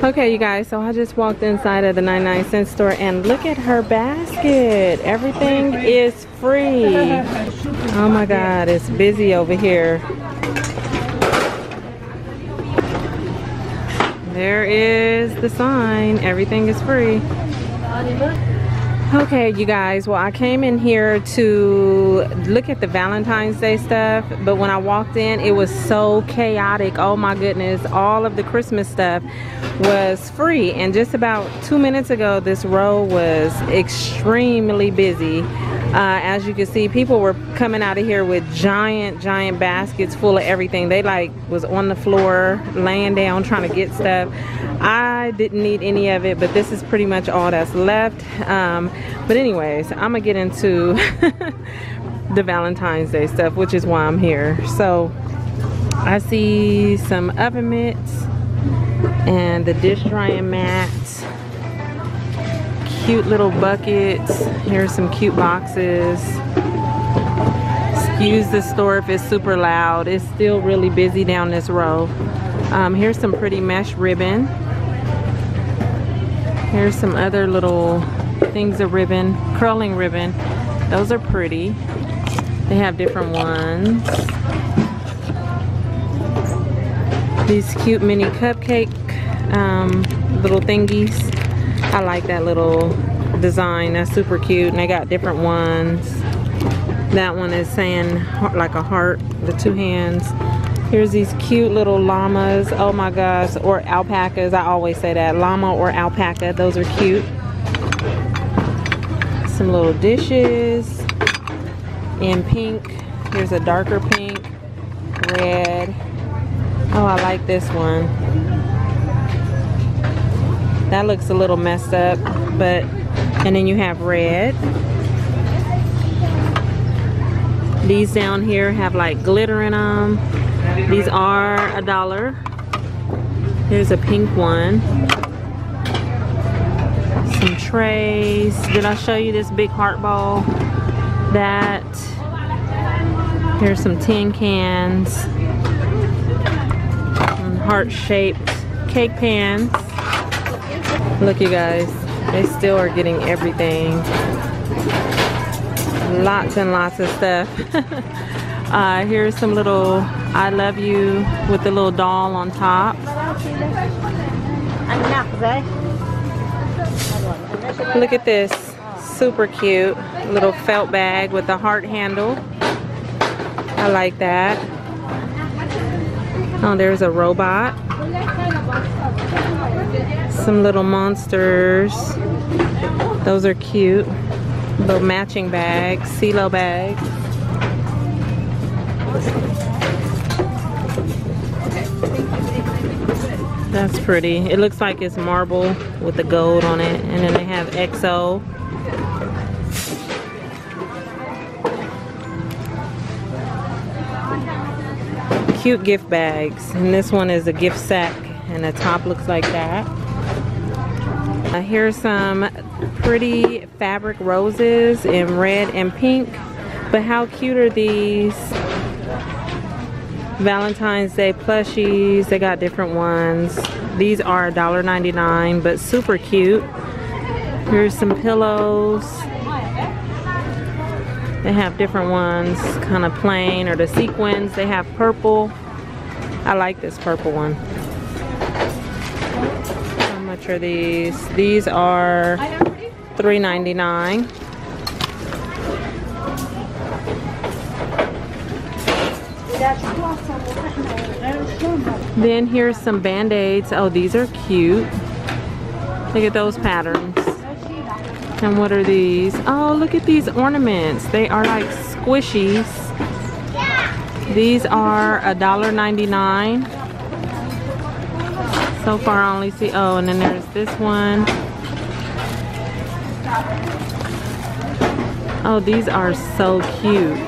Okay, you guys, so I just walked inside of the 99-cent store and look at her basket. Everything is free. Oh my God, it's busy over here. There is the sign. Everything is free. Okay, you guys, well, I came in here to look at the Valentine's Day stuff, but when I walked in, it was so chaotic. Oh my goodness, all of the Christmas stuff was free, and just about 2 minutes ago, this row was extremely busy. As you can see, people were coming out of here with giant baskets full of everything. They like was on the floor, laying down, trying to get stuff. I didn't need any of it, but this is pretty much all that's left. But anyways, I'm gonna get into the Valentine's Day stuff, which is why I'm here. So I see some oven mitts and the dish drying mats, cute little buckets. Here's some cute boxes. Excuse the store if it's super loud. It's still really busy down this row. Here's some pretty mesh ribbon. Here's some other little things of ribbon, curling ribbon. Those are pretty. They have different ones. These cute mini cupcake little thingies. I like that little design. That's super cute, and they got different ones. That one is saying like a heart, the two hands. Here's these cute little llamas. Oh my gosh, or alpacas. I always say that, llama or alpaca. Those are cute. Some little dishes in pink. Here's a darker pink, red. Oh, I like this one. That looks a little messed up, but, and then you have red. These down here have like glitter in them. These are $1. Here's a pink one. Some trays. Did I show you this big heart bowl? That. Here's some tin cans. Some heart-shaped cake pans. Look, you guys, they still are getting everything. Lots and lots of stuff. Here's some little I love you with the little doll on top. Look at this, super cute little felt bag with a heart handle. I like that. Oh, there's a robot. Some little monsters. Those are cute. Little matching bags, CeeLo bags. That's pretty. It looks like it's marble with the gold on it. And then they have XO. Cute gift bags. And this one is a gift sack. And the top looks like that. Here's some pretty fabric roses in red and pink. But how cute are these? Valentine's Day plushies. They got different ones. These are $1.99, but super cute. Here's some pillows. They have different ones, kind of plain or the sequins. They have purple. I like this purple one. How much are these? These are $3.99. Then here's some band-aids. Oh, these are cute. Look at those patterns. And what are these? Oh, look at these ornaments. They are like squishies. These are $1.99. So far I only see, oh, and then there's this one. Oh, these are so cute.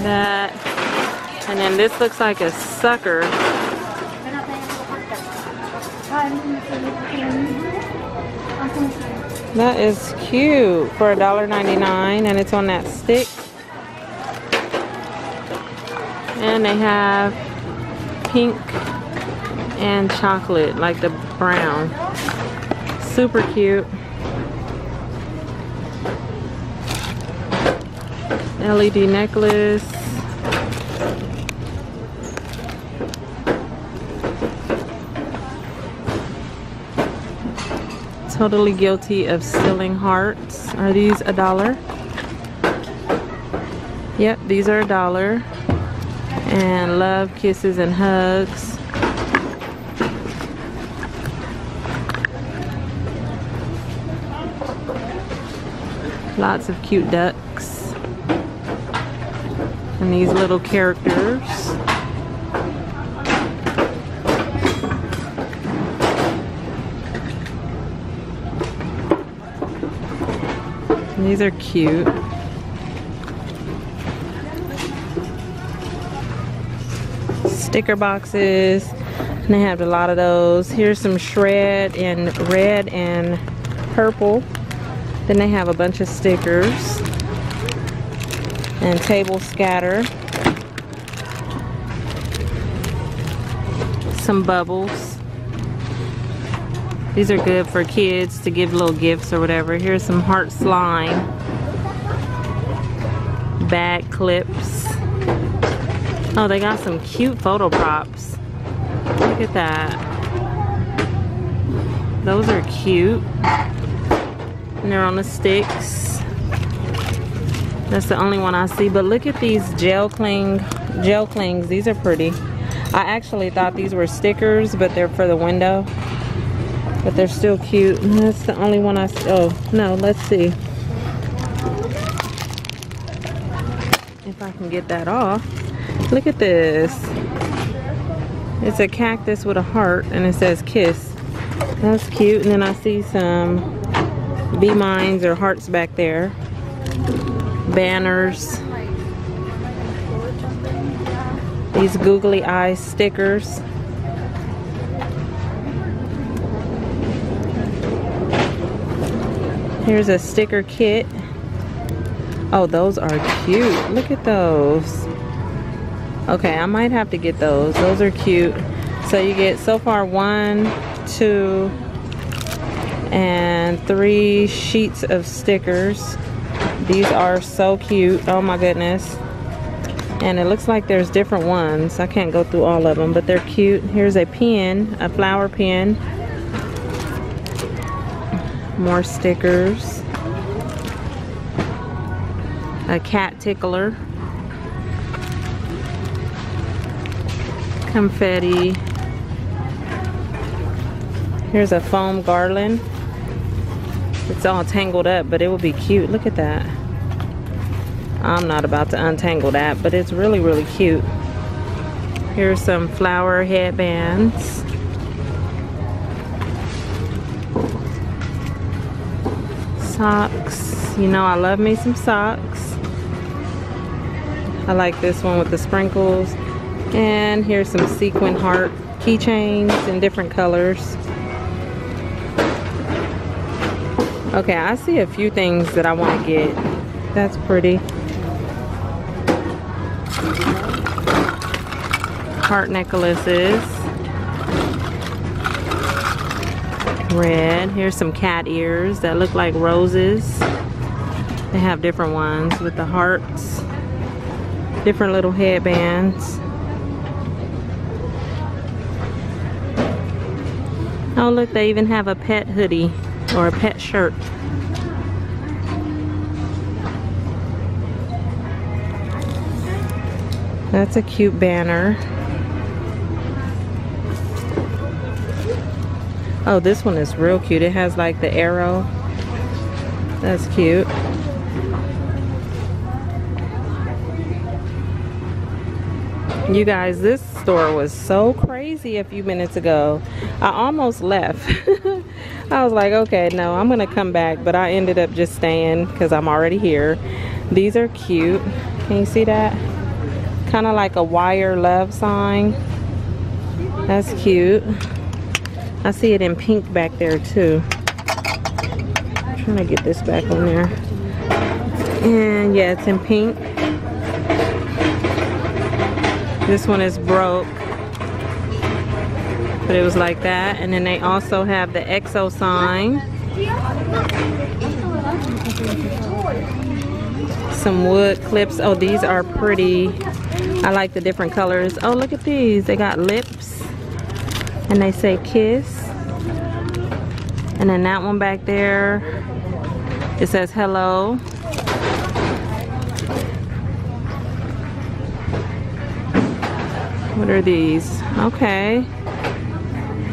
That, and then this looks like a sucker. That is cute for $1.99, and it's on that stick. And they have pink and chocolate, like the brown. Super cute. LED necklace. Totally guilty of stealing hearts. Are these $1? Yep, these are $1. And love, kisses, and hugs. Lots of cute ducks. And these little characters. And these are cute. Sticker boxes, and they have a lot of those. Here's some shred in red and purple. Then they have a bunch of stickers and table scatter. Some bubbles. These are good for kids to give little gifts or whatever. Here's some heart slime. Bag clips. Oh, they got some cute photo props. Look at that. Those are cute. And they're on the sticks. That's the only one I see. But look at these gel clings. These are pretty. I actually thought these were stickers, but they're for the window. But they're still cute. And that's the only one I see. Oh, no, let's see. If I can get that off. Look at this. It's a cactus with a heart and it says kiss. That's cute. And then I see some Be Mines or hearts back there. Banners. These googly eye stickers. Here's a sticker kit. Oh, those are cute. Look at those. Okay, I might have to get those. Those are cute. So you get so far 1, 2, and 3 sheets of stickers. These are so cute. Oh my goodness. And it looks like there's different ones. I can't go through all of them, but they're cute. Here's a pen, a flower pen. More stickers. A cat tickler. Confetti. Here's a foam garland. It's all tangled up, but it will be cute. Look at that. I'm not about to untangle that, but it's really, really cute. Here's some flower headbands. Socks. You know I love me some socks. I like this one with the sprinkles. And here's some sequin heart keychains in different colors. Okay, I see a few things that I want to get. That's pretty. Heart necklaces. Red. Here's some cat ears that look like roses. They have different ones with the hearts. Different little headbands. Oh look, they even have a pet hoodie or a pet shirt. That's a cute banner. Oh, this one is real cute. It has like the arrow. That's cute. You guys, this store was so crazy a few minutes ago. I almost left. I was like, okay, no, I'm gonna come back, but I ended up just staying because I'm already here. These are cute. Can you see that? Kind of like a wire love sign. That's cute. I see it in pink back there too. I'm trying to get this back on there. And yeah, it's in pink. This one is broke. But it was like that. And then they also have the XO sign. Some wood clips. Oh, these are pretty. I like the different colors. Oh, look at these. They got lips. And they say kiss. And then that one back there, it says hello. What are these? Okay.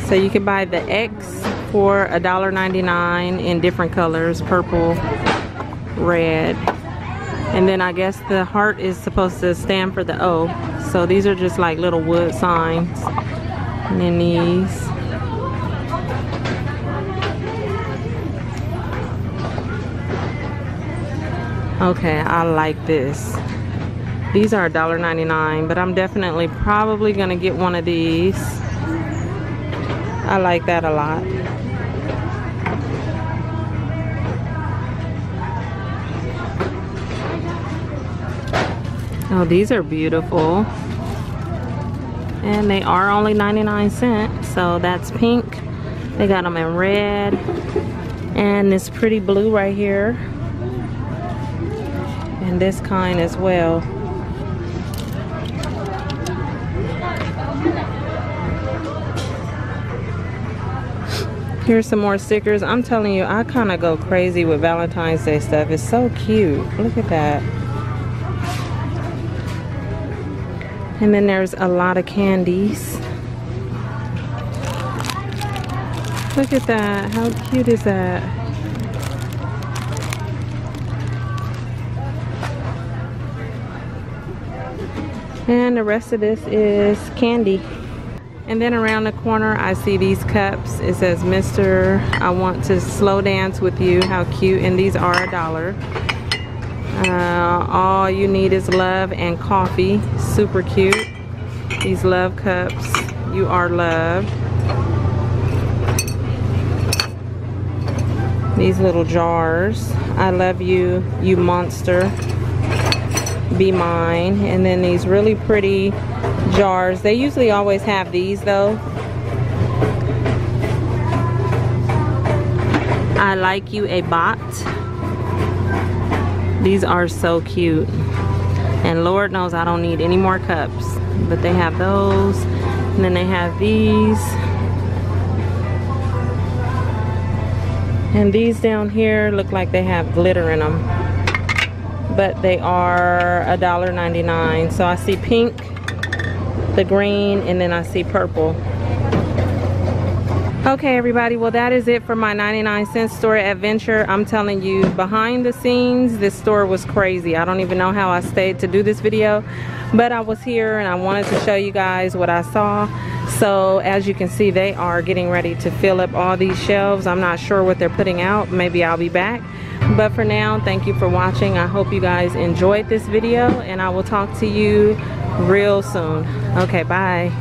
So you can buy the X for $1.99 in different colors, purple, red. And then I guess the heart is supposed to stand for the O. So these are just like little wood signs. And then these. Okay, I like this. These are $1.99, but I'm definitely probably gonna get one of these. I like that a lot. Oh, these are beautiful. And they are only 99 cents, so that's pink. They got them in red. And this pretty blue right here. And this kind as well. Here's some more stickers. I'm telling you, I kind of go crazy with Valentine's Day stuff. It's so cute. Look at that. And then there's a lot of candies. Look at that. How cute is that? And the rest of this is candy. And then around the corner, I see these cups. It says, Mr. I want to slow dance with you. How cute. And these are $1. All you need is love and coffee. Super cute. These love cups. You are loved. These little jars. I love you, you monster. Be mine. And then these really pretty jars. They usually always have these though. I like you a bot. These are so cute. And Lord knows I don't need any more cups. But they have those. And then they have these. And these down here look like they have glitter in them. But they are $1.99. So I see pink, the green, and then I see purple. Okay, everybody, well, that is it for my 99-cent store adventure. I'm telling you, behind the scenes, this store was crazy. I don't even know how I stayed to do this video, but I was here and I wanted to show you guys what I saw. So as you can see, they are getting ready to fill up all these shelves. I'm not sure what they're putting out. Maybe I'll be back. But for now, thank you for watching. I hope you guys enjoyed this video, and I will talk to you real soon. Okay, bye.